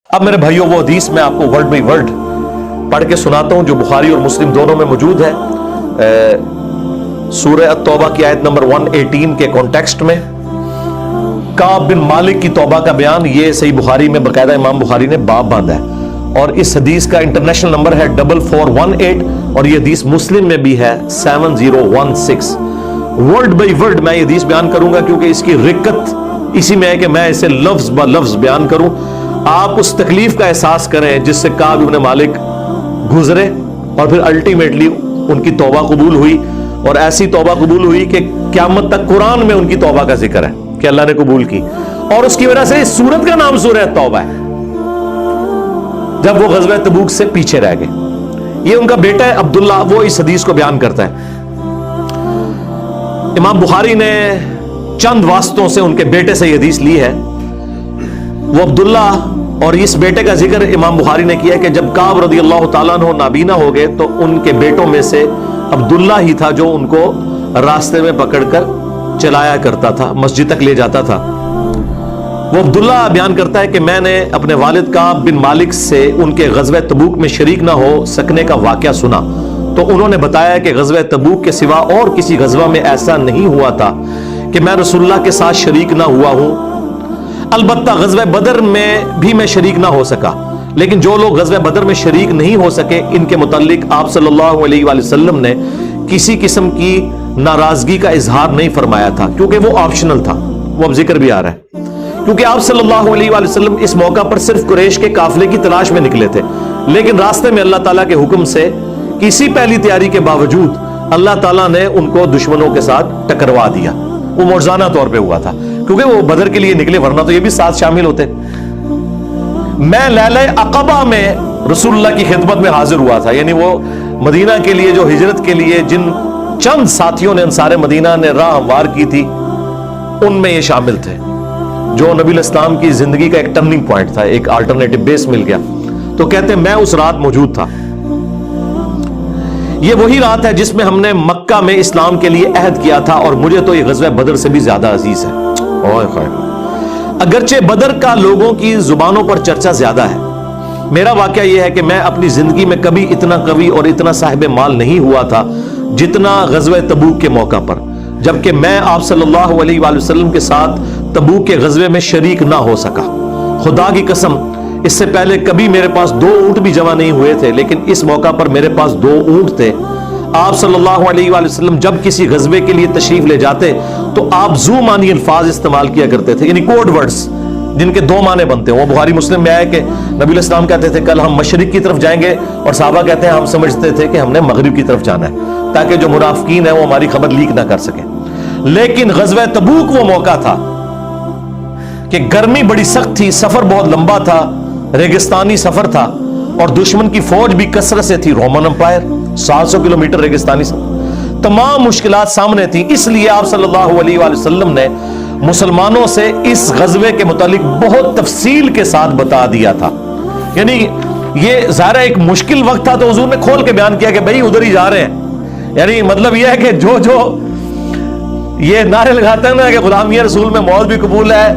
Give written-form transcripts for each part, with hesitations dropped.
اب میرے بھائیوں وہ حدیث میں آپ کو ورڈ بائی ورڈ پڑھ کے سناتا ہوں جو بخاری اور مسلم دونوں میں موجود ہے. سورہ التوبہ کی آیت نمبر 118 کے کانٹیکسٹ میں کعب بن مالک کی توبہ کا بیان یہ صحیح بخاری میں باقاعدہ امام بخاری نے باب باندھا ہے اور اس حدیث کا انٹرنیشنل نمبر ہے 4418 اور یہ حدیث مسلم میں بھی ہے 7016. ورڈ بائی ورڈ میں یہ حدیث بیان کروں گا کیونکہ اس کی رکت اسی میں ہے کہ میں اسے لفظ با لفظ بیان کروں. آپ اس تکلیف کا احساس کریں جس سے کعب بن مالک گزرے اور پھر الٹیمیٹلی ان کی توبہ قبول ہوئی اور ایسی توبہ قبول ہوئی کہ قیامت تک قرآن میں ان کی توبہ کا ذکر ہے کہ اللہ نے قبول کی اور اس کی وجہ سے اس سورت کا نام سورہ توبہ ہے جب وہ غزوہ تبوک سے پیچھے رہ گئے. یہ ان کا بیٹا ہے عبداللہ, وہ اس حدیث کو بیان کرتا ہے. امام بخاری نے چند واسطوں سے ان کے بیٹے سے یہ حدیث لی ہے. وہ عبداللہ اور اس بیٹے کا ذکر امام بخاری نے کیا ہے کہ جب کعب رضی اللہ تعالیٰ عنہ نابینا ہو گئے تو ان کے بیٹوں میں سے عبداللہ ہی تھا جو ان کو راستے میں پکڑ کر چلایا کرتا تھا, مسجد تک لے جاتا تھا. وہ عبداللہ بیان کرتا ہے کہ میں نے اپنے والد کعب بن مالک سے ان کے غزوہ تبوک میں شریک نہ ہو سکنے کا واقعہ سنا تو انہوں نے بتایا کہ غزوہ تبوک کے سوا اور کسی غزوہ میں ایسا نہیں ہوا تھا کہ میں رسول اللہ کے ساتھ شریک نہ ہوا ہوں. البتہ غزوہ بدر میں بھی میں شریک نہ ہو سکا, لیکن جو لوگ غزوہ بدر میں شریک نہیں ہو سکے ان کے متعلق آپ صلی اللہ علیہ وآلہ وسلم نے کسی قسم کی ناراضگی کا اظہار نہیں فرمایا تھا کیونکہ وہ آپشنل تھا. وہ اب ذکر بھی آ رہا ہے کیونکہ آپ صلی اللہ علیہ وآلہ وسلم اس موقع پر صرف قریش کے قافلے کی تلاش میں نکلے تھے, لیکن راستے میں اللہ تعالیٰ کے حکم سے کسی پہلی تیاری کے باوجود اللہ تعالیٰ نے ان کو دشمنوں کے ساتھ ٹکروا دیا. وہ معجزانہ طور پہ ہوا تھا کیونکہ وہ بدر کے لیے نکلے ورنہ تو یہ بھی ساتھ شامل ہوتے. میں لیلہ عقبہ میں رسول اللہ کی خدمت میں حاضر ہوا تھا, یعنی وہ مدینہ کے لیے جو ہجرت کے لیے جن چند ساتھیوں نے انصار مدینہ نے راہ ہموار کی تھی ان میں یہ شامل تھے جو نبی الاسلام کی زندگی کا ایک ٹرننگ پوائنٹ تھا, ایک آلٹرنیٹو بیس مل گیا. تو کہتے ہیں میں اس رات موجود تھا. یہ وہی رات ہے جس میں ہم نے مکہ میں اسلام کے لیے عہد کیا تھا اور مجھے تو یہ غزوہ بدر سے بھی زیادہ عزیز ہے. اگرچہ بدر کا لوگوں کی زبانوں پر چرچا زیادہ ہے, میرا واقعہ یہ ہے کہ میں اپنی زندگی میں کبھی اتنا قوی اور اتنا صاحب مال نہیں ہوا تھا جتنا غزوہ تبوک کے موقع پر, جبکہ میں آپ صلی اللہ علیہ وآلہ وسلم کے ساتھ تبوک کے غزوے میں شریک نہ ہو سکا. خدا کی قسم اس سے پہلے کبھی میرے پاس 2 اونٹ بھی جمع نہیں ہوئے تھے, لیکن اس موقع پر میرے پاس 2 اونٹ تھے. آپ صلی اللہ علیہ وآلہ وسلم جب کسی غزوے کے لیے تشریف لے جاتے تو آپ ذو معنی الفاظ استعمال کیا کرتے تھے, یعنی کوڈ ورڈز جن کے 2 معنی بنتے ہیں. وہ بخاری مسلم میں آیا کہ نبی الاسلام کہتے تھے کل ہم مشرق کی طرف جائیں گے اور صحابہ کہتے ہیں ہم سمجھتے تھے کہ ہم نے مغرب کی طرف جانا ہے تاکہ جو منافقین ہیں وہ ہماری خبر لیک نہ کر سکیں. لیکن غزوہ تبوک وہ موقع تھا کہ گرمی بڑی سخت تھی, سفر بہت لمبا تھا, ریگستانی سفر تھا اور دشمن کی فوج بھی کثرت سے تھی. رومن امپائر 700 کلومیٹر ریگستانی سفر, تمام مشکلات سامنے تھیں. اس لیے آپ صلی اللہ علیہ وآلہ وسلم نے مسلمانوں سے اس غزوے کے متعلق بہت تفصیل کے ساتھ بتا دیا تھا. یعنی یہ ظاہر ایک مشکل وقت تھا تو حضور نے کھول کے بیان کیا کہ بھائی ادھر ہی جا رہے ہیں. یعنی مطلب یہ ہے کہ جو یہ نعرے لگاتے ہیں نا کہ غلامی رسول میں موت بھی قبول ہے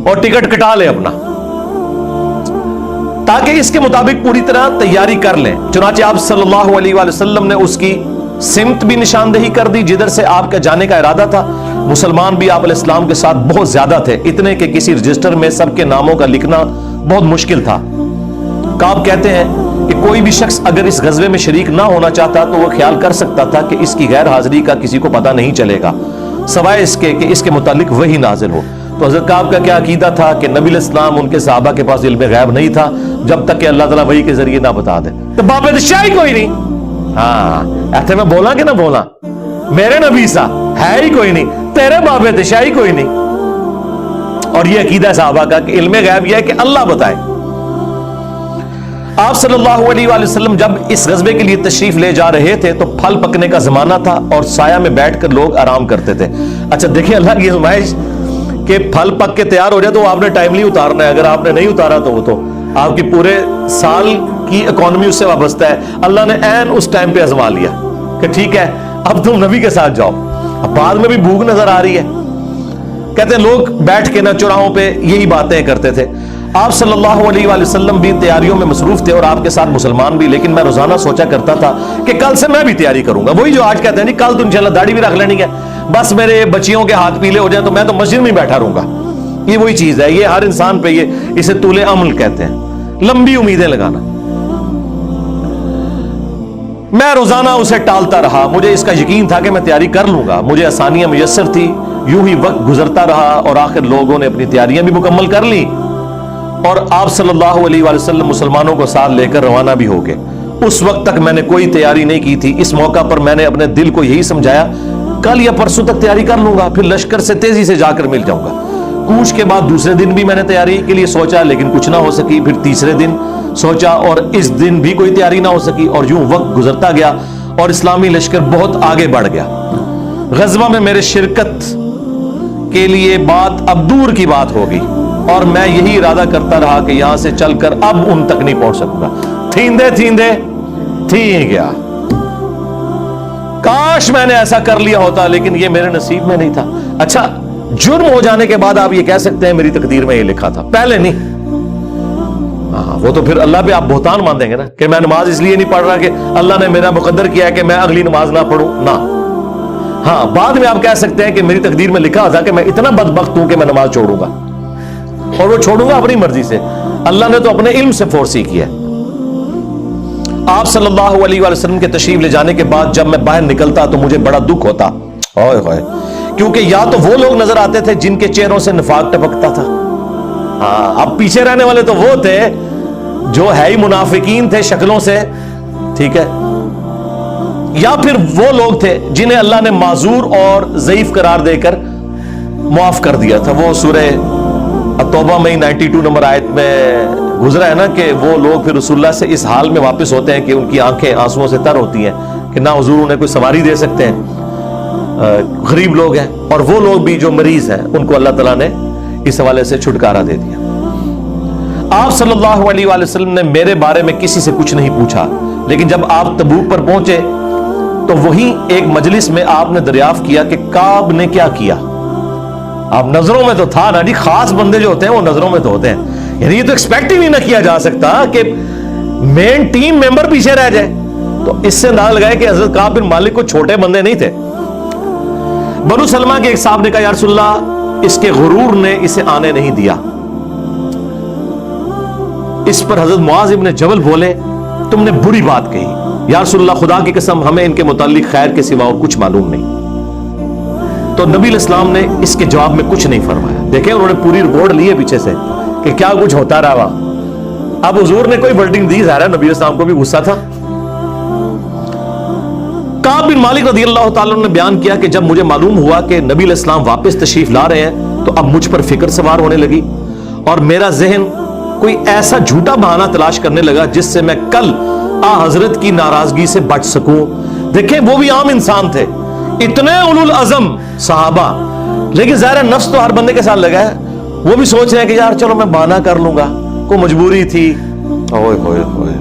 اور ٹکٹ کٹا لے اپنا, تاکہ اس کے مطابق پوری طرح تیاری کر لیں. چنانچہ آپ صلی اللہ علیہ وآلہ وسلم نے اس کی سمت بھی نشاندہی کر دی جدھر سے آپ کا جانے کا ارادہ تھا. مسلمان بھی آپ علیہ السلام کے ساتھ بہت زیادہ تھے, اتنے کہ کسی رجسٹر میں سب کے ناموں کا لکھنا بہت مشکل تھا. کعب کہتے ہیں کہ کوئی بھی شخص اگر اس غزوے میں شریک نہ ہونا چاہتا تو وہ خیال کر سکتا تھا کہ اس کی غیر حاضری کا کسی کو پتہ نہیں چلے گا سوائے اس کے کہ اس کے متعلق وحی نازل ہو. تو حضرت کعب کا کیا عقیدہ تھا کہ نبی علیہ السلام ان کے صحابہ کے پاس علم غیب نہیں تھا جب تک کہ اللہ تعالیٰ وحی کے ذریعے نہ بتا دے. تو باب شاہی کوئی نہیں, ہاں ایسے میں بولا کہ نہ بولا, میرے نبی سا ہے ہی کوئی نہیں, تیرے باب شاہی کوئی نہیں. اور یہ عقیدہ صحابہ کا کہ علم غیب یہ ہے کہ اللہ بتائے. آپ صلی اللہ علیہ وآلہ وسلم جب اس غزوے کے لیے تشریف لے جا رہے تھے تو پھل پکنے کا زمانہ تھا اور سایہ میں بیٹھ کر لوگ آرام کرتے تھے. اچھا دیکھیں اللہ کی آزمائش کہ پھل پک کے تیار ہو جائے تو آپ نے ٹائملی اتارنا ہے, اگر آپ نے نہیں اتارا تو وہ تو آپ کی پورے سال کی اکانومی اس سے وابستہ ہے. اللہ نے عین اس ٹائم پہ آزما لیا کہ ٹھیک ہے اب تم نبی کے ساتھ جاؤ. اب بعد میں بھی بھوک نظر آ رہی ہے. کہتے ہیں لوگ بیٹھ کے نہ چوراہوں پہ یہی باتیں کرتے تھے. آپ صلی اللہ علیہ وآلہ وسلم بھی تیاریوں میں مصروف تھے اور آپ کے ساتھ مسلمان بھی، لیکن میں روزانہ سوچا کرتا تھا کہ کل سے میں بھی تیاری کروں گا. وہی جو آج کہتے ہیں نہیں کل تو انشاءاللہ داڑھی بھی رکھ لینی ہے، بس میرے بچیوں کے ہاتھ پیلے ہو جائیں تو میں تو مسجد میں بیٹھا رہوں گا. یہ وہی چیز ہے، یہ ہر انسان پہ اسے طول عمل کہتے ہیں، لمبی امیدیں لگانا. میں روزانہ اسے ٹالتا رہا، مجھے اس کا یقین تھا کہ میں تیاری کر لوں گا، مجھے آسانیاں میسر تھی. یوں ہی وقت گزرتا رہا اور آخر لوگوں نے اپنی تیاریاں بھی مکمل کر لی اور آپ صلی اللہ علیہ وآلہ وسلم مسلمانوں کو ساتھ لے کر روانہ بھی ہو گئے. اس وقت تک میں نے کوئی تیاری نہیں کی تھی. اس موقع پر میں نے اپنے دل کو یہی سمجھایا کل یا پرسوں تک تیاری کر لوں گا، پھر لشکر سے تیزی سے جا کر مل جاؤں گا. کوچ کے بعد دوسرے دن بھی میں نے تیاری کے لیے سوچا لیکن کچھ نہ ہو سکی. پھر تیسرے دن سوچا اور اس دن بھی کوئی تیاری نہ ہو سکی. اور یوں وقت گزرتا گیا اور اسلامی لشکر بہت آگے بڑھ گیا. غزوہ میں میرے شرکت کے لیے بات اب دور کی بات ہوگی اور میں یہی ارادہ کرتا رہا کہ یہاں سے چل کر اب ان تک نہیں پہنچ سکوں گا. تھیندے تھیندے تھی گیا. کاش میں نے ایسا کر لیا ہوتا لیکن یہ میرے نصیب میں نہیں تھا. اچھا، جرم ہو جانے کے بعد آپ یہ کہہ سکتے ہیں میری تقدیر میں یہ لکھا تھا، پہلے نہیں. وہ تو پھر اللہ پہ آپ بہتان مان دیں گے نا کہ میں نماز اس لیے نہیں پڑھ رہا کہ اللہ نے میرا مقدر کیا ہے کہ میں اگلی نماز نہ پڑھوں. نہ، ہاں بعد میں آپ کہہ سکتے ہیں کہ میری تقدیر میں لکھا تھا کہ میں اتنا بدبخت ہوں کہ میں نماز چھوڑوں گا، اور وہ چھوڑوں گا اپنی مرضی سے. اللہ نے تو اپنے علم سے فورسی کیا ہے. آپ صلی اللہ علیہ وآلہ وسلم کے تشریف لے جانے کے بعد جب میں باہر نکلتا تو مجھے بڑا دکھ ہوتا، اوئے ہوئے، کیونکہ یا تو وہ لوگ نظر آتے تھے جن کے چہروں سے نفاق ٹپکتا تھا. اب پیچھے رہنے والے تو وہ تھے جو ہے ہی منافقین تھے شکلوں سے، ٹھیک ہے، یا پھر وہ لوگ تھے جنہیں اللہ نے معذور اور ضعیف قرار دے کر معاف کر دیا تھا. وہ سورہ توبہ میں 92 نمبر آیت میں گزرا ہے نا کہ وہ لوگ پھر رسول اللہ سے اس حال میں واپس ہوتے ہیں کہ ان کی آنکھیں آنسوؤں سے تر ہوتی ہیں کہ نہ حضور انہیں کوئی سواری دے سکتے ہیں، غریب لوگ ہیں. اور وہ لوگ بھی جو مریض ہیں ان کو اللہ تعالیٰ نے اس حوالے سے چھٹکارا دے دیا. آپ صلی اللہ علیہ وآلہ وسلم نے میرے بارے میں کسی سے کچھ نہیں پوچھا، لیکن جب آپ تبوک پر پہنچے تو وہیں ایک مجلس میں آپ نے دریافت کیا کہ کعب نے کیا کیا. آپ نظروں میں تو تھا نا جی، خاص بندے جو ہوتے ہیں وہ نظروں میں تو ہوتے ہیں. یعنی یہ تو ایکسپیکٹ ہی نہ کیا جا سکتا کہ مین ٹیم ممبر پیچھے رہ جائے. تو اس سے اندازہ لگائے کہ حضرت کعب بن مالک کو چھوٹے بندے نہیں تھے. بنو سلمہ کے ایک صاحب نے کہا یا رسول اللہ اس کے غرور نے اسے آنے نہیں دیا. اس پر حضرت معاذ ابن جبل بولے تم نے بری بات کہی. یا رسول اللہ خدا کی قسم ہمیں ان کے متعلق خیر کے سوا اور کچھ معلوم نہیں. تو نبی علیہ السلام نے اس کے جواب میں کچھ نہیں فرمایا. دیکھیں انہوں نے پوری رپورٹ لی ہے پیچھے سے کہ کیا کچھ ہوتا رہا. اب حضور نے کوئی ورڈنگ دی، ظاہر ہے نبی علیہ السلام کو بھی غصہ تھا. کعب بن مالک رضی اللہ تعالیٰ نے بیان کیا کہ جب مجھے معلوم ہوا کہ نبی علیہ السلام واپس تشریف لا رہے ہیں تو اب مجھ پر فکر سوار ہونے لگی اور میرا ذہن کوئی ایسا جھوٹا بہانہ تلاش کرنے لگا جس سے میں کل حضرت کی ناراضگی سے بچ سکوں. دیکھیں وہ بھی عام انسان تھے، اتنے اولو العزم صحابہ، لیکن ظاہر نفس تو ہر بندے کے ساتھ لگا ہے. وہ بھی سوچ رہے ہیں کہ یار چلو میں بہانہ کر لوں گا، کوئی مجبوری تھی. اوئے ہوئے ہوئے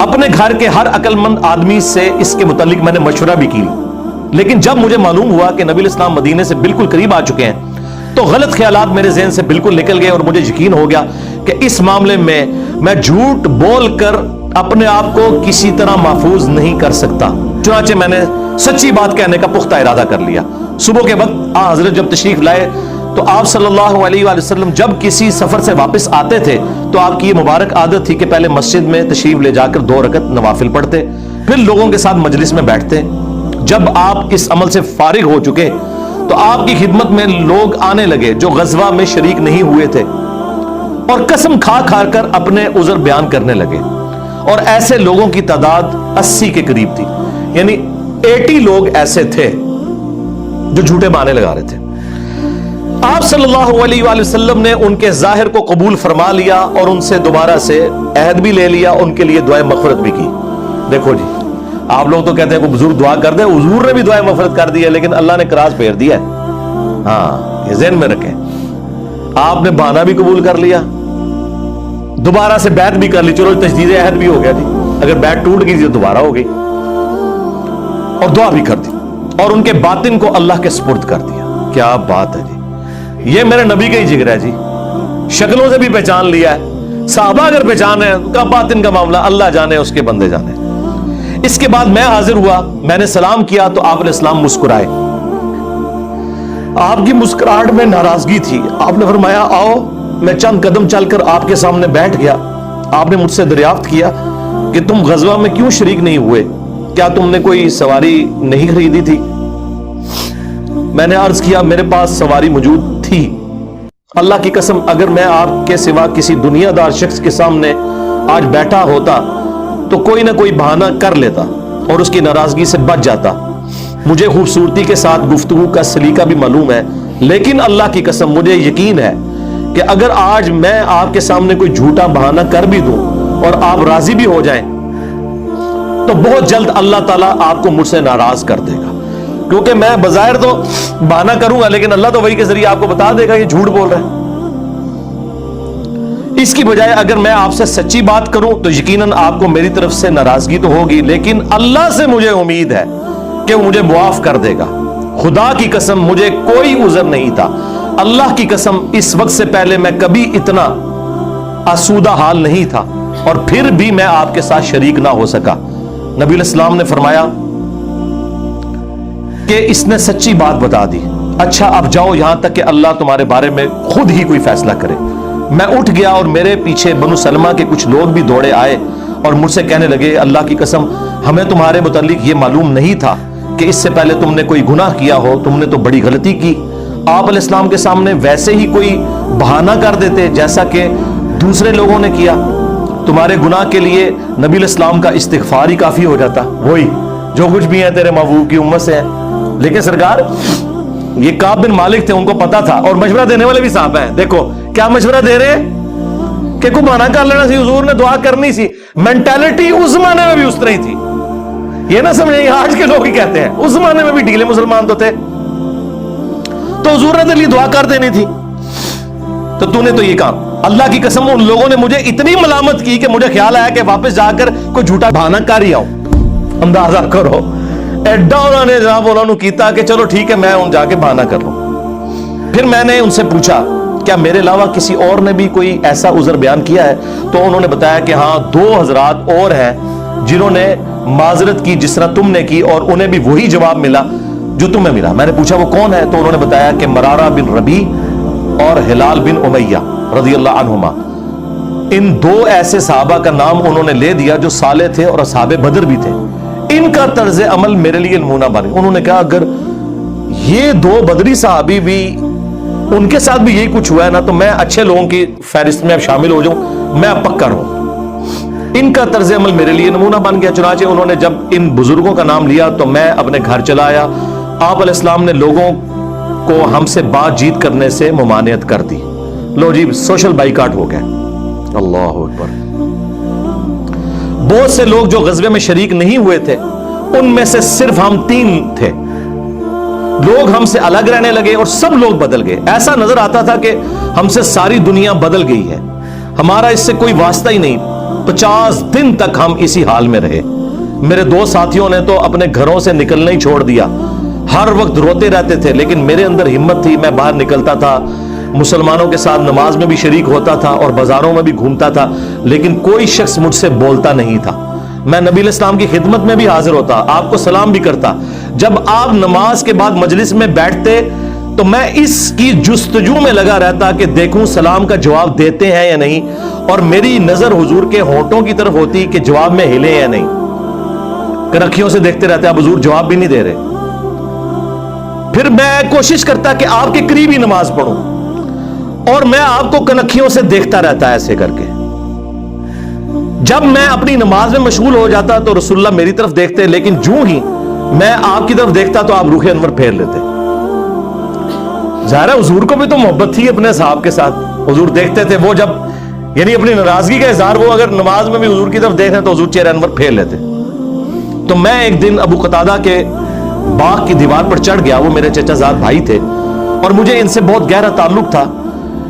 اپنے گھر کے ہر عقل مند آدمی سے اس کے متعلق میں نے مشورہ بھی کی، لیکن جب مجھے معلوم ہوا کہ نبی الاسلام مدینے سے بالکل قریب آ چکے ہیں تو غلط خیالات میرے ذہن سے بالکل نکل گئے اور مجھے یقین ہو گیا کہ اس معاملے میں جھوٹ بول کر اپنے آپ کو کسی طرح محفوظ نہیں کر سکتا. چنانچہ میں نے سچی بات کہنے کا پختہ ارادہ کر لیا. صبح کے وقت حضرت جب تشریف لائے تو آپ صلی اللہ علیہ وآلہ وسلم جب کسی سفر سے واپس آتے تھے تو آپ کی یہ مبارک عادت تھی کہ پہلے مسجد میں تشریف لے جا کر 2 رکعت نوافل پڑھتے، پھر لوگوں کے ساتھ مجلس میں بیٹھتے. جب آپ اس عمل سے فارغ ہو چکے تو آپ کی خدمت میں لوگ آنے لگے جو غزوہ میں شریک نہیں ہوئے تھے اور قسم کھا کھا کر اپنے عذر بیان کرنے لگے، اور ایسے لوگوں کی تعداد 80 کے قریب تھی. یعنی 80 لوگ ایسے تھے جو جھوٹے بہانے لگا رہے تھے. آپ صلی اللہ علیہ وآلہ وسلم نے ان کے ظاہر کو قبول فرما لیا اور ان سے دوبارہ سے عہد بھی لے لیا، ان کے لیے دعائے مغفرت بھی کی. دیکھو جی، آپ لوگ تو کہتے ہیں کوئی بزرگ دعا کر دے، حضور نے بھی دعائے مغفرت کر دی ہے لیکن اللہ نے کراس پھیر دیا ہے. ہاں یہ ذہن میں رکھیں. آپ نے بہانہ بھی قبول کر لیا، دوبارہ سے بیعت بھی کر لی، چلو تجدید عہد بھی ہو گیا جی. اگر بیعت ٹوٹ گئی تو دوبارہ ہو گئی، اور دعا بھی کر دی اور ان کے باطن کو اللہ کے سپرد کر دیا. کیا بات ہے جی. یہ میرے نبی کا ہی جگر ہے جی, شکلوں سے بھی پہچان لیا ہے, صحابہ اگر پہچان ہے کا باطن کا معاملہ اللہ جانے, اس کے بندے جانے. اس کے بعد میں حاضر ہوا, میں نے سلام کیا تو آپ علیہ السلام مسکرائے. آپ کی مسکراہٹ میں ناراضگی تھی. آپ نے فرمایا آؤ. میں چند قدم چل کر آپ کے سامنے بیٹھ گیا. آپ نے مجھ سے دریافت کیا کہ تم غزوہ میں کیوں شریک نہیں ہوئے, کیا تم نے کوئی سواری نہیں خریدی تھی؟ میں نے عرض کیا میرے پاس سواری موجود تھی. اللہ کی قسم اگر میں آپ کے سوا کسی دنیا دار شخص کے سامنے آج بیٹھا ہوتا تو کوئی نہ کوئی بہانہ کر لیتا اور اس کی ناراضگی سے بچ جاتا. مجھے خوبصورتی کے ساتھ گفتگو کا سلیقہ بھی معلوم ہے, لیکن اللہ کی قسم مجھے یقین ہے کہ اگر آج میں آپ کے سامنے کوئی جھوٹا بہانہ کر بھی دوں اور آپ راضی بھی ہو جائیں تو بہت جلد اللہ تعالیٰ آپ کو مجھ سے ناراض کر دے گا, کیونکہ میں بظاہر تو بہانہ کروں گا لیکن اللہ تو وحی کے ذریعے آپ کو بتا دے گا یہ جھوٹ بول رہا ہے. اس کی بجائے اگر میں آپ سے سچی بات کروں تو یقیناً آپ کو میری طرف سے ناراضگی تو ہوگی, لیکن اللہ سے مجھے امید ہے کہ وہ مجھے معاف کر دے گا. خدا کی قسم مجھے کوئی عذر نہیں تھا. اللہ کی قسم اس وقت سے پہلے میں کبھی اتنا آسودہ حال نہیں تھا, اور پھر بھی میں آپ کے ساتھ شریک نہ ہو سکا. نبی علیہ السلام نے فرمایا کہ اس نے سچی بات بتا دی. اچھا اب جاؤ یہاں تک کہ اللہ تمہارے بارے میں خود ہی کوئی فیصلہ کرے. میں اٹھ گیا اور میرے پیچھے بنو سلمہ کے کچھ لوگ بھی دوڑے آئے اور مجھ سے کہنے لگے اللہ کی قسم ہمیں تمہارے متعلق یہ معلوم نہیں تھا کہ اس سے پہلے تم نے کوئی گناہ کیا ہو, تم نے تو بڑی غلطی کی. آپ علیہ السلام کے سامنے ویسے ہی کوئی بہانہ کر دیتے جیسا کہ دوسرے لوگوں نے کیا. تمہارے گناہ کے لیے نبی علیہ السلام کا استغفار ہی کافی ہو جاتا, وہی جو کچھ بھی ہے تیرے محبوب کی امت سے ہے. لیکن سرکار یہ کعب بن مالک تھے, ان کو پتا تھا, اور مشورہ دینے والے بھی صاحب ہیں. دیکھو کیا مشورہ دے رہے ہیں کہ کوئی بہانہ کر لینا سی, حضور نے دعا کرنی سی. مینٹالٹی اس زمانے میں بھی اس طرح ہی تھی. یہ نہ سمجھیں آج کے لوگ ہی کہتے ہیں, اس زمانے میں بھی ڈھیلے مسلمان تو تھے, تو حضور نے تیرے لیے دعا کر دینی تھی. تو تو نے تو یہ کہا. اللہ کی قسم ان لوگوں نے مجھے اتنی ملامت کی کہ مجھے خیال آیا کہ واپس جا کر کوئی جھوٹا بہانہ کر ہی آؤں. اندازہ کرو ایڈا انہوں نے جناب انہوں کیتا کہ چلو ٹھیک ہے میں جا کے بہانہ کر لوں. پھر میں نے ان سے پوچھا کیا میرے علاوہ کسی اور نے بھی کوئی ایسا عذر بیان کیا ہے؟ تو انہوں نے بتایا کہ ہاں 2 حضرات اور ہیں جنہوں نے معذرت کی جس طرح تم نے کی, اور انہیں بھی وہی جواب ملا جو تمہیں ملا. میں نے پوچھا وہ کون ہے؟ تو انہوں نے بتایا کہ مرارہ بن ربیع اور ہلال بن امیہ رضی اللہ عنہما. ان 2 ایسے صحابہ کا نام انہوں نے لے دیا جو صالح تھے اور اصحاب بدر بھی تھے. ان کا طرز عمل میرے لیے نمونہ بنے. انہوں نے کہا اگر یہ 2 بدری صحابی بھی ان کے ساتھ بھی یہی کچھ ہوا ہے نا تو میں اچھے لوگوں کی فہرست میں اب شامل ہو جاؤں, میں اب پکا رہوں. ان کا طرز عمل میرے لیے نمونہ بن گیا. چنانچہ انہوں نے جب ان بزرگوں کا نام لیا تو میں اپنے گھر چلا آیا. آپ علیہ السلام نے لوگوں کو ہم سے بات چیت کرنے سے ممانعت کر دی. لو جی سوشل بائیکاٹ ہو گیا. اللہ اکبر. بہت سے لوگ جو غزوے میں شریک نہیں ہوئے تھے ان میں سے صرف ہم 3 تھے. لوگ ہم سے الگ رہنے لگے اور سب لوگ بدل گئے. ایسا نظر آتا تھا کہ ہم سے ساری دنیا بدل گئی ہے, ہمارا اس سے کوئی واسطہ ہی نہیں. 50 دن تک ہم اسی حال میں رہے. میرے 2 ساتھیوں نے تو اپنے گھروں سے نکلنا ہی چھوڑ دیا. ہر وقت روتے رہتے تھے, لیکن میرے اندر ہمت تھی. میں باہر نکلتا تھا, مسلمانوں کے ساتھ نماز میں بھی شریک ہوتا تھا اور بازاروں میں بھی گھومتا تھا, لیکن کوئی شخص مجھ سے بولتا نہیں تھا. میں نبی علیہ السلام کی خدمت میں بھی حاضر ہوتا, آپ کو سلام بھی کرتا. جب آپ نماز کے بعد مجلس میں بیٹھتے تو میں اس کی جستجو میں لگا رہتا کہ دیکھوں سلام کا جواب دیتے ہیں یا نہیں, اور میری نظر حضور کے ہونٹوں کی طرف ہوتی کہ جواب میں ہلے یا نہیں. کنکھیوں سے دیکھتے رہتے اب حضور جواب بھی نہیں دے رہے. پھر میں کوشش کرتا کہ آپ کے قریب ہی نماز پڑھوں, اور میں آپ کو کنکھیوں سے دیکھتا رہتا ایسے کر کے. جب میں اپنی نماز میں مشغول ہو جاتا تو رسول اللہ میری طرف دیکھتے, لیکن جو ہی میں آپ کی طرف دیکھتا تو آپ روح انور پھیر لیتے. ظاہر ہے حضور کو بھی تو محبت تھی اپنے صحاب کے ساتھ. حضور دیکھتے تھے, وہ جب یعنی اپنی ناراضگی کا اظہار وہ اگر نماز میں بھی حضور کی طرف دیکھیں تو حضور چہرہ انور پھیر لیتے. تو میں ایک دن ابو قتادہ کے باغ کی دیوار پر چڑھ گیا. وہ میرے چچا زاد بھائی تھے اور مجھے ان سے بہت گہرا تعلق تھا.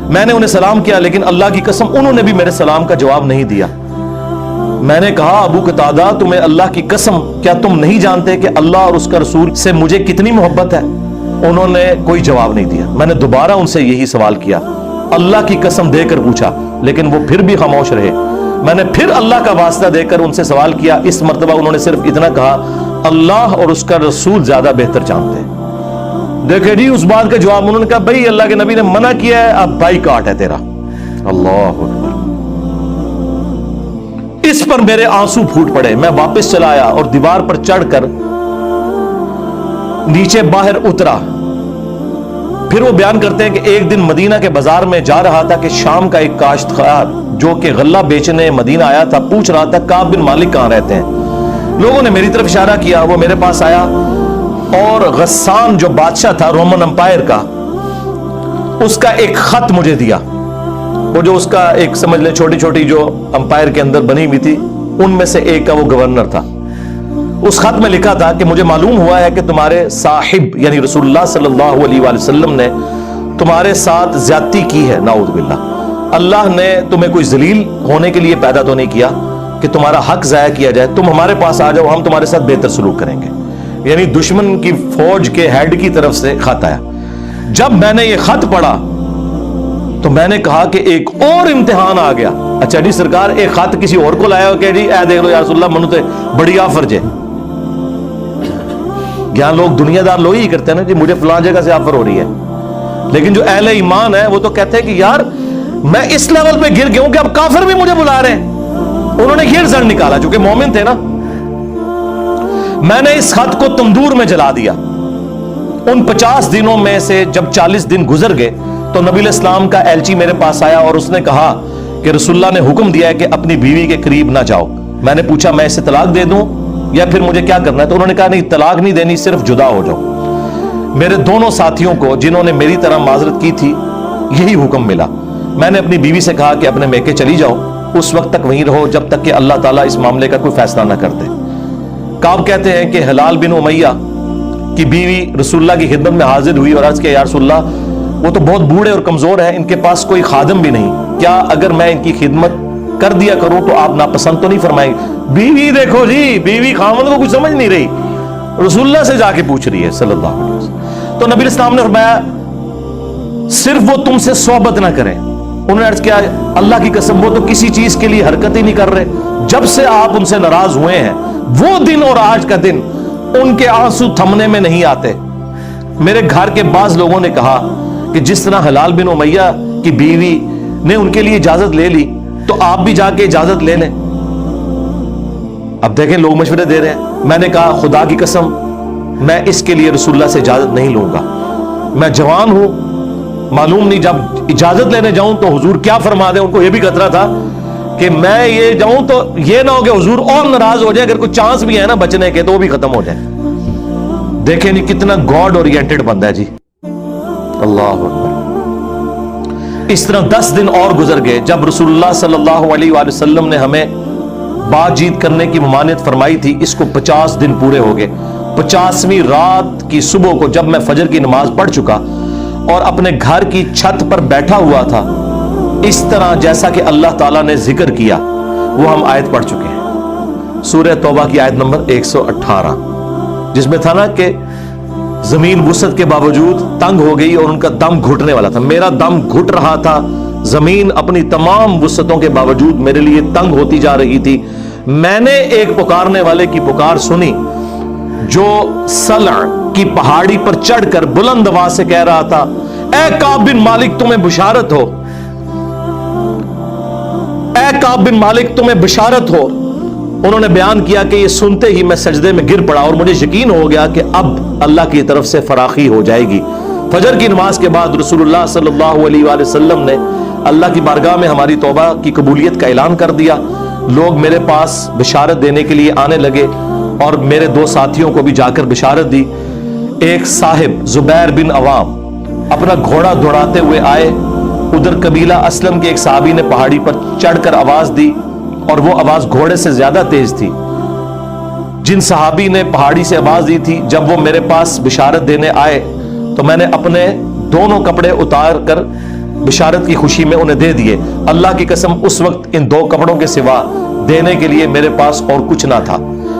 میں نے انہیں سلام کیا, لیکن اللہ کی قسم انہوں نے بھی میرے سلام کا جواب نہیں دیا. میں نے کہا ابو قتادہ تمہیں اللہ کی قسم کیا تم نہیں جانتے کہ اللہ اور اس کا رسول سے مجھے کتنی محبت ہے؟ انہوں نے کوئی جواب نہیں دیا. میں نے دوبارہ ان سے یہی سوال کیا, اللہ کی قسم دے کر پوچھا, لیکن وہ پھر بھی خاموش رہے. میں نے پھر اللہ کا واسطہ دے کر ان سے سوال کیا. اس مرتبہ انہوں نے صرف اتنا کہا, اللہ اور اس کا رسول زیادہ بہتر جانتے ہیں. دیکھیں جی اس بات کا جواب انہوں نے کہا, بھائی اللہ کے نبی نے منع کیا ہے, اب بائی کاٹ ہے تیرا. اللہ اکبر. اس پر میرے آنسو پھوٹ پڑے. میں واپس چلا آیا اور دیوار پر چڑھ کر نیچے باہر اترا. پھر وہ بیان کرتے ہیں کہ ایک دن مدینہ کے بازار میں جا رہا تھا کہ شام کا ایک کاشتکار جو کہ غلہ بیچنے مدینہ آیا تھا پوچھ رہا تھا کعب بن مالک کہاں رہتے ہیں. لوگوں نے میری طرف اشارہ کیا, وہ میرے پاس آیا اور غسان جو بادشاہ تھا رومن امپائر کا, اس کا ایک خط مجھے دیا. وہ جو اس کا ایک سمجھ لیں چھوٹی چھوٹی جو امپائر کے اندر بنی ہوئی تھی ان میں سے ایک کا وہ گورنر تھا. اس خط میں لکھا تھا کہ مجھے معلوم ہوا ہے کہ تمہارے صاحب یعنی رسول اللہ صلی اللہ علیہ وآلہ وسلم نے تمہارے ساتھ زیادتی کی ہے, نعوذ باللہ. اللہ نے تمہیں کوئی ذلیل ہونے کے لیے پیدا تو نہیں کیا کہ تمہارا حق ضائع کیا جائے. تم ہمارے پاس آ جاؤ, ہم تمہارے ساتھ بہتر سلوک کریں گے. یعنی دشمن کی فوج کے ہیڈ کی طرف سے خط آیا. جب میں نے یہ خط پڑھا تو میں نے کہا کہ ایک اور امتحان آ گیا. اچھا جی سرکار, ایک خط کسی اور کو لایا ہو کہ جی اے دیکھ لو یا رسول اللہ منو تے بڑی آفر جے. یہاں لوگ دنیا دار لوگ ہی کرتے ہیں نا جی, مجھے فلاں جگہ سے آفر ہو رہی ہے. لیکن جو اہل ایمان ہے وہ تو کہتے ہیں کہ یار میں اس لیول پہ گر گیا ہوں کہ اب کافر بھی مجھے بلا رہے ہیں. انہوں نے یہ رزلٹ نکالا چونکہ مومن تھے نا. میں نے اس خط کو تندور میں جلا دیا. ان 50 دنوں میں سے جب 40 دن گزر گئے تو نبی علیہ السلام کا ایلچی میرے پاس آیا اور اس نے کہا کہ رسول اللہ نے حکم دیا ہے کہ اپنی بیوی کے قریب نہ جاؤ. میں نے پوچھا میں اسے طلاق دے دوں یا پھر مجھے کیا کرنا ہے؟ تو انہوں نے کہا نہیں, طلاق نہیں دینی, صرف جدا ہو جاؤ. میرے دونوں ساتھیوں کو جنہوں نے میری طرح معذرت کی تھی یہی حکم ملا. میں نے اپنی بیوی سے کہا کہ اپنے میکے چلی جاؤ, اس وقت تک وہیں رہو جب تک کہ اللہ تعالیٰ اس معاملے کا کوئی فیصلہ نہ کر دے. کعب کہتے ہیں کہ ہلال بن امیہ کی بیوی رسول اللہ کی خدمت میں حاضر ہوئی اور عرض کیا یا رسول اللہ وہ تو بہت بوڑھے اور کمزور ہیں, ان کے پاس کوئی خادم بھی نہیں, کیا اگر میں ان کی خدمت کر دیا کروں تو آپ ناپسند تو نہیں فرمائیں گے؟ بیوی دیکھو جی, بیوی خامد کو کچھ سمجھ نہیں رہی, رسول اللہ سے جا کے پوچھ رہی ہے صلی اللہ علیہ وسلم. تو نبی اسلام نے فرمایا صرف وہ تم سے صحبت نہ کریں. انہوں نے عرض کیا اللہ کی قسم وہ تو کسی چیز کے لیے حرکت ہی نہیں کر رہے. جب سے آپ ان سے ناراض ہوئے ہیں وہ دن اور آج کا دن ان کے آنسو تھمنے میں نہیں آتے. میرے گھر کے بعض لوگوں نے کہا کہ جس طرح ہلال بن امیہ کی بیوی نے ان کے لیے اجازت لے لی تو آپ بھی جا کے اجازت لے لیں. اب دیکھیں لوگ مشورے دے رہے ہیں. میں نے کہا خدا کی قسم میں اس کے لیے رسول اللہ سے اجازت نہیں لوں گا. میں جوان ہوں, معلوم نہیں جب اجازت لینے جاؤں تو حضور کیا فرما دیں. ان کو یہ بھی خطرہ تھا کہ میں یہ جاؤں تو یہ نہ ہو کہ حضور اور ناراض ہو جائے, اگر کوئی چانس بھی ہے نا بچنے کے تو وہ بھی ختم ہو جائے. دیکھیں نہیں کتنا گاڈ اورینٹڈ بندہ ہے جی, اللہ اکبر. اس طرح 10 دن اور گزر گئے. جب رسول اللہ صلی اللہ علیہ وآلہ وسلم نے ہمیں بات چیت کرنے کی ممانعت فرمائی تھی, اس کو 50 دن پورے ہو گئے. 50ویں رات کی صبح کو جب میں فجر کی نماز پڑھ چکا اور اپنے گھر کی چھت پر بیٹھا ہوا تھا, اس طرح جیسا کہ اللہ تعالیٰ نے ذکر کیا وہ ہم آیت پڑھ چکے ہیں, سورہ توبہ کی آیت نمبر 118, جس میں تھا نا کہ زمین وسعت کے باوجود تنگ ہو گئی اور ان کا دم گھٹنے والا تھا. میرا دم گھٹ رہا تھا, زمین اپنی تمام وسعتوں کے باوجود میرے لیے تنگ ہوتی جا رہی تھی. میں نے ایک پکارنے والے کی پکار سنی جو سلع کی پہاڑی پر چڑھ کر بلند آواز سے کہہ رہا تھا اے کعب بن مالک تمہیں بشارت ہو, اے کعب بن مالک تمہیں بشارت ہو. انہوں نے بیان کیا کہ یہ سنتے ہی میں سجدے میں گر پڑا اور مجھے یقین ہو گیا کہ اب اللہ کی طرف سے فراخی ہو جائے گی. فجر کی نماز کے بعد رسول اللہ صلی اللہ علیہ وآلہ وسلم نے اللہ کی بارگاہ میں ہماری توبہ کی قبولیت کا اعلان کر دیا. لوگ میرے پاس بشارت دینے کے لیے آنے لگے اور میرے 2 ساتھیوں کو بھی جا کر بشارت دی. ایک صاحب زبیر بن عوام اپنا گھوڑا دوڑاتے ہوئے آئے. ادھر قبیلہ اسلم کے ایک صحابی نے پہاڑی پر چڑھ کر آواز دی اور وہ آواز گھوڑے سے زیادہ تیز تھی. جن صحابی نے پہاڑی سے آواز دی تھی جب وہ میرے پاس بشارت دینے آئے تو میں نے اپنے دونوں کپڑے اتار کر بشارت کی خوشی میں انہیں دے دیے. اللہ کی قسم اس وقت ان 2 کپڑوں کے سوا دینے کے لیے میرے پاس اور کچھ نہ تھا.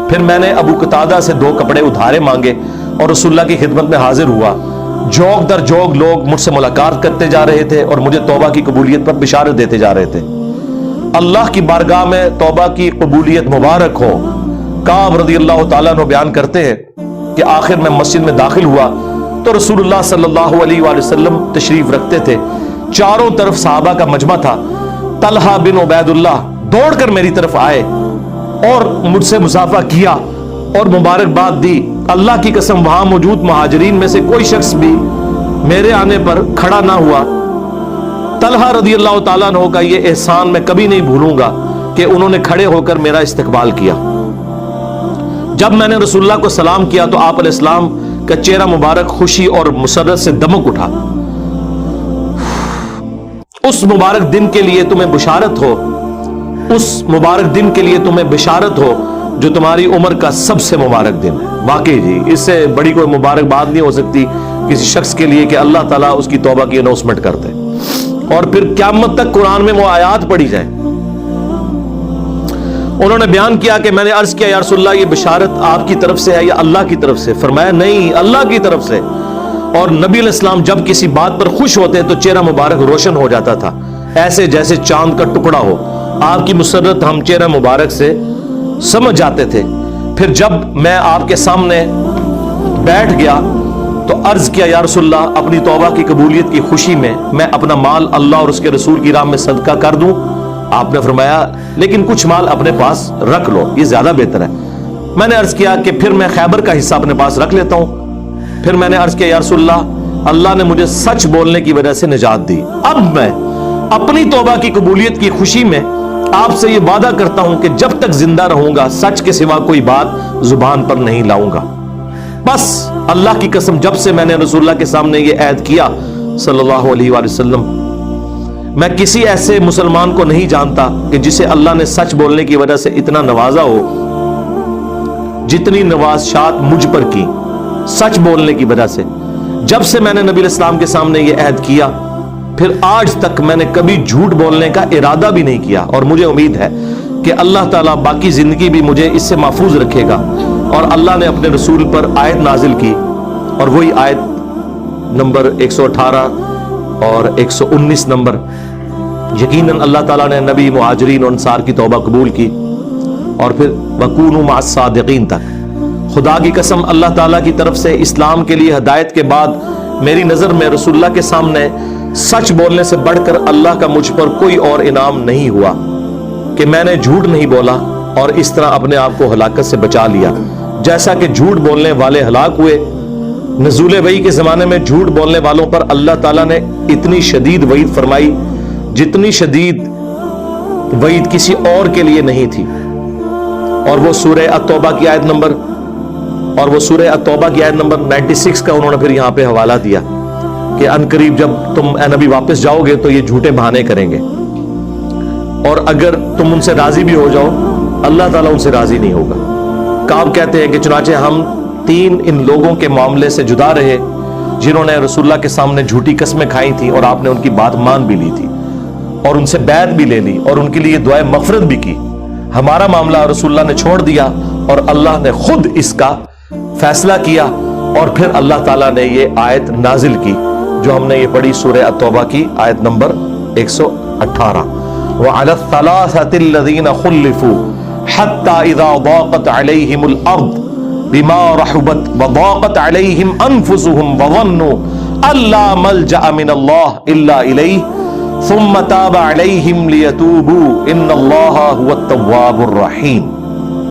پھر میں نے ابو قتادہ سے 2 کپڑے ادھارے مانگے اور رسول اللہ کی خدمت میں حاضر ہوا. جوگ در جوگ لوگ مجھ سے ملاقات کرتے جا رہے تھے اور مجھے توبہ کی قبولیت پر بشارت دیتے جا رہے تھے. اللہ کی بارگاہ میں توبہ کی قبولیت مبارک ہو. کعب رضی اللہ تعالیٰ عنہ بیان کرتے ہیں کہ آخر میں مسجد میں داخل ہوا تو رسول اللہ صلی اللہ علیہ وآلہ وسلم تشریف رکھتے تھے. چاروں طرف صحابہ کا مجمع تھا. طلحہ بن عبید اللہ دوڑ کر میری طرف آئے اور مجھ سے مصافحہ کیا اور مبارکباد دی. اللہ کی قسم وہاں موجود مہاجرین میں سے کوئی شخص بھی میرے آنے پر کھڑا نہ ہوا. طلحہ رضی اللہ تعالیٰ عنہ کا یہ احسان میں کبھی نہیں بھولوں گا کہ انہوں نے کھڑے ہو کر میرا استقبال کیا. جب میں نے رسول اللہ کو سلام کیا تو آپ علیہ السلام کا چہرہ مبارک خوشی اور مسرت سے دمک اٹھا. اس مبارک دن کے لیے تمہیں بشارت ہو، اس مبارک دن کے لیے تمہیں بشارت ہو جو تمہاری عمر کا سب سے مبارک دن ہے. واقعی جی اس سے بڑی کوئی مبارک بات نہیں ہو سکتی کسی شخص کے لیے کہ اللہ تعالیٰ اس کی توبہ کی اناؤنسمنٹ کرتے اور پھر قیامت تک قرآن میں وہ آیات پڑھی جائیں. انہوں نے بیان کیا کہ میں نے عرض کیا یا رسول اللہ یہ بشارت آپ کی طرف سے ہے یا اللہ کی طرف سے؟ فرمایا نہیں، اللہ کی طرف سے. اور نبی علیہ السلام جب کسی بات پر خوش ہوتے تو چہرہ مبارک روشن ہو جاتا تھا، ایسے جیسے چاند کا ٹکڑا ہو. آپ کی مسرت ہم چہرہ مبارک سے سمجھ جاتے تھے. پھر جب میں آپ کے سامنے بیٹھ گیا تو عرض کیا یا رسول اللہ اپنی توبہ کی قبولیت کی خوشی میں اپنا مال اللہ اور اس کے رسول کی راہ میں صدقہ کر دوں؟ آپ نے فرمایا لیکن کچھ مال اپنے پاس رکھ لو، یہ زیادہ بہتر ہے. میں نے عرض کیا کہ پھر میں خیبر کا حصہ اپنے پاس رکھ لیتا ہوں. پھر میں نے عرض کیا یا رسول اللہ اللہ نے مجھے سچ بولنے کی وجہ سے نجات دی. اب میں اپنی توبہ کی قبولیت کی خوشی میں آپ سے یہ وعدہ کرتا ہوں کہ جب تک زندہ رہوں گا سچ کے سوا کوئی بات زبان پر نہیں لاؤں گا. بس اللہ کی قسم جب سے میں نے رسول اللہ کے سامنے یہ عہد کیا صلی اللہ علیہ وآلہ وسلم، میں کسی ایسے مسلمان کو نہیں جانتا کہ جسے اللہ نے سچ بولنے کی وجہ سے اتنا نوازا ہو جتنی نوازشات مجھ پر کی سچ بولنے کی وجہ سے. جب سے میں نے نبی علیہ السلام کے سامنے یہ عہد کیا پھر آج تک میں نے کبھی جھوٹ بولنے کا ارادہ بھی نہیں کیا. اور مجھے امید ہے کہ اللہ تعالیٰ باقی زندگی بھی مجھے اس سے محفوظ رکھے گا. اور اللہ نے اپنے رسول پر آیت نازل کی اور وہی آیت نمبر 118 اور 119 نمبر. یقیناً اللہ تعالیٰ نے نبی مہاجرین اور انصار کی توبہ قبول کی اور پھر وَكُونُوا مَعَ الصَّادِقِينَ تک. خدا کی قسم اللہ تعالیٰ کی طرف سے اسلام کے لیے ہدایت کے بعد میری نظر میں رسول اللہ کے سامنے سچ بولنے سے بڑھ کر اللہ کا مجھ پر کوئی اور انعام نہیں ہوا کہ میں نے جھوٹ نہیں بولا اور اس طرح اپنے آپ کو ہلاکت سے بچا لیا. جیسا کہ جھوٹ بولنے والے ہلاک ہوئے، نزول وحی کے زمانے میں جھوٹ بولنے والوں پر اللہ تعالیٰ نے اتنی شدید وعید فرمائی جتنی شدید وعید کسی اور کے لیے نہیں تھی. اور وہ سورہ التوبہ کی آیت نمبر 96 کا انہوں نے پھر یہاں پہ حوالہ دیا کہ ان قریب جب تم اے نبی واپس جاؤ گے تو یہ جھوٹے بہانے کریں گے اور اگر تم ان سے راضی بھی ہو جاؤ اللہ تعالیٰ ان سے راضی نہیں ہوگا. کعب کہتے ہیں کہ چنانچہ ہم 3 ان لوگوں کے معاملے سے جدا رہے جنہوں نے رسول اللہ کے سامنے جھوٹی قسمیں کھائی تھیں اور آپ نے ان کی بات مان بھی لی تھی اور ان سے بیعت بھی لے لی اور ان کے لیے دعائے مغفرت بھی کی. ہمارا معاملہ رسول اللہ نے چھوڑ دیا اور اللہ نے خود اس کا فیصلہ کیا. اور پھر اللہ تعالیٰ نے یہ آیت نازل کی جو ہم نے یہ پڑھی سورہ التوبہ کی آیت نمبر 118 وَعَلَى الثَّلَاثَةِ الَّذِينَ خُلِّفُوا حَتَّى إِذَا ضَاقَتْ عَلَيْهِمُ الْأَرْضُ بِمَا رَحُبَتْ وَضَاقَتْ عَلَيْهِمْ أَنفُسُهُمْ وَظَنُّوا أَلَّا مَلْجَأَ مِنَ اللَّهِ إِلَّا إِلَيْهِ ثُمَّ تَابَ عَلَيْهِمْ لِيَتُوبُوا إِنَّ اللَّهَ هُوَ التَّوَّابُ الرَّحِيمُ.